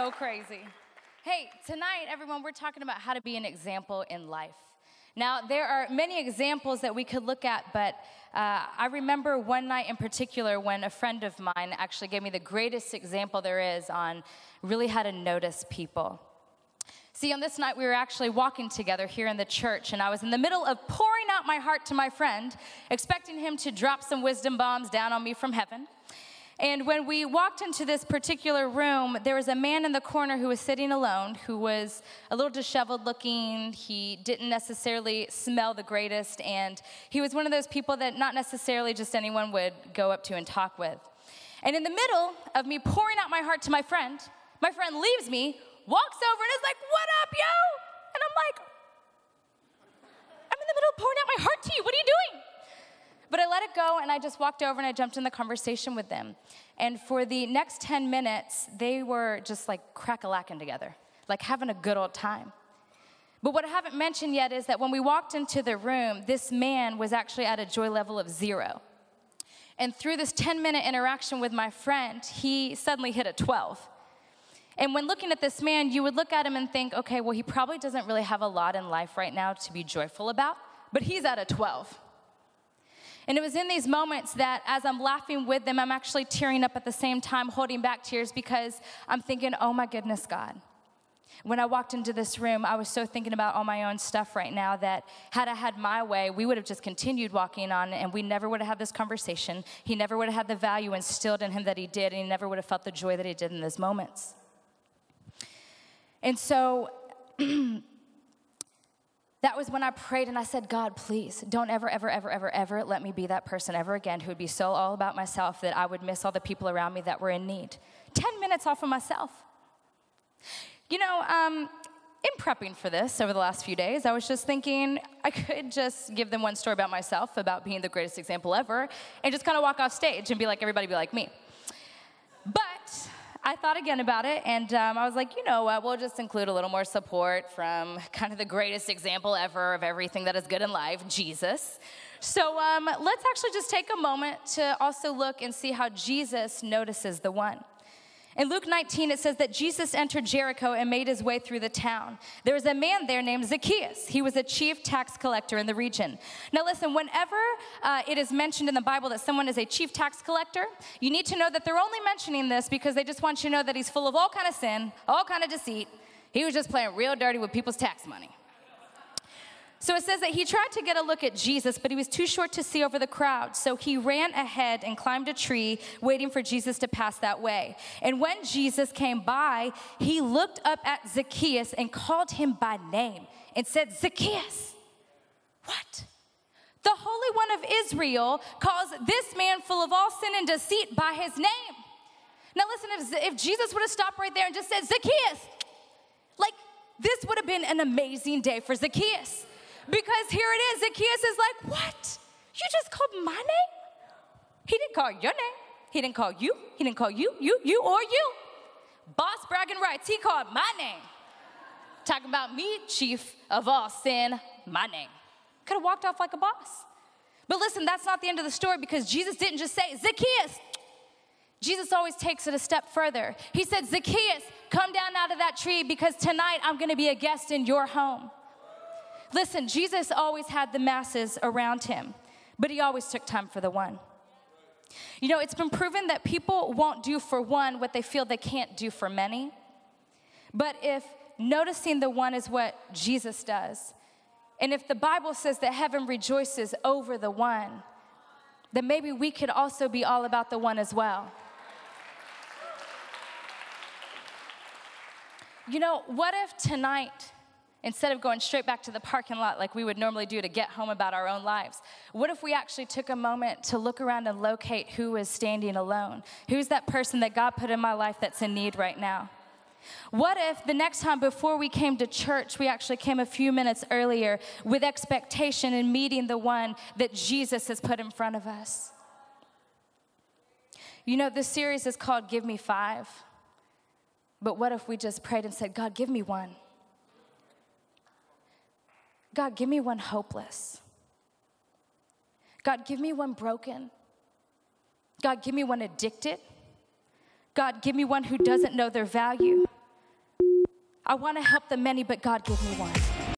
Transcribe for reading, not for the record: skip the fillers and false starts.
so crazy. Hey, tonight, everyone, we're talking about how to be an example in life. Now, there are many examples that we could look at, but I remember one night in particular when a friend of mine actually gave me the greatest example there is on really how to notice people. See, on this night, we were actually walking together here in the church, and I was in the middle of pouring out my heart to my friend, expecting him to drop some wisdom bombs down on me from heaven. And when we walked into this particular room, there was a man in the corner who was sitting alone, who was a little disheveled looking. He didn't necessarily smell the greatest, and he was one of those people that not necessarily just anyone would go up to and talk with. And in the middle of me pouring out my heart to my friend leaves me, walks over, and is like, "What up, yo?" And I'm like, "I'm in the middle of pouring out my heart to you. What are you doing?" But I let it go, and I just walked over, and I jumped in the conversation with them. And for the next 10 minutes, they were just like crack-a-lacking together, like having a good old time. But what I haven't mentioned yet is that when we walked into the room, this man was actually at a joy level of 0. And through this 10-minute interaction with my friend, he suddenly hit a 12. And when looking at this man, you would look at him and think, okay, well, he probably doesn't really have a lot in life right now to be joyful about, but he's at a 12. And it was in these moments that as I'm laughing with them, I'm actually tearing up at the same time, holding back tears because I'm thinking, oh my goodness, God. When I walked into this room, I was so thinking about all my own stuff right now that had I had my way, we would have just continued walking on and we never would have had this conversation. He never would have had the value instilled in him that he did, and he never would have felt the joy that he did in those moments. And so that was when I prayed and I said, God, please don't ever, ever, ever, ever, ever let me be that person ever again who would be so all about myself that I would miss all the people around me that were in need. 10 minutes off of myself. You know, in prepping for this over the last few days, I was just thinking I could just give them one story about myself, about being the greatest example ever, and just kind of walk off stage and be like, everybody be like me. But I thought again about it, and I was like, you know what, we'll just include a little more support from kind of the greatest example ever of everything that is good in life, Jesus. So let's actually just take a moment to also look and see how Jesus notices the one. In Luke 19, it says that Jesus entered Jericho and made his way through the town. There was a man there named Zacchaeus. He was a chief tax collector in the region. Now listen, whenever it is mentioned in the Bible that someone is a chief tax collector, you need to know that they're only mentioning this because they just want you to know that he's full of all kind of sin, all kind of deceit. He was just playing real dirty with people's tax money. So it says that he tried to get a look at Jesus, but he was too short to see over the crowd. So he ran ahead and climbed a tree, waiting for Jesus to pass that way. And when Jesus came by, he looked up at Zacchaeus and called him by name and said, Zacchaeus, what? The Holy One of Israel calls this man full of all sin and deceit by his name. Now listen, if Jesus would have stopped right there and just said, Zacchaeus, like this would have been an amazing day for Zacchaeus. Because here it is, Zacchaeus is like, what? You just called my name? He didn't call your name. He didn't call you. He didn't call you, or you. Boss bragging rights, he called my name. Talking about me, chief of all sin, my name. Could have walked off like a boss. But listen, that's not the end of the story because Jesus didn't just say, Zacchaeus. Jesus always takes it a step further. He said, Zacchaeus, come down out of that tree because tonight I'm going to be a guest in your home. Listen, Jesus always had the masses around him, but he always took time for the one. You know, it's been proven that people won't do for one what they feel they can't do for many. But if noticing the one is what Jesus does, and if the Bible says that heaven rejoices over the one, then maybe we could also be all about the one as well. You know, what if tonight, instead of going straight back to the parking lot like we would normally do to get home about our own lives, what if we actually took a moment to look around and locate who is standing alone? Who's that person that God put in my life that's in need right now? What if the next time before we came to church, we actually came a few minutes earlier with expectation and meeting the one that Jesus has put in front of us? You know, this series is called Give Me 5. But what if we just prayed and said, God, give me one. God, give me one hopeless. God, give me one broken. God, give me one addicted. God, give me one who doesn't know their value. I want to help the many, but God, give me one.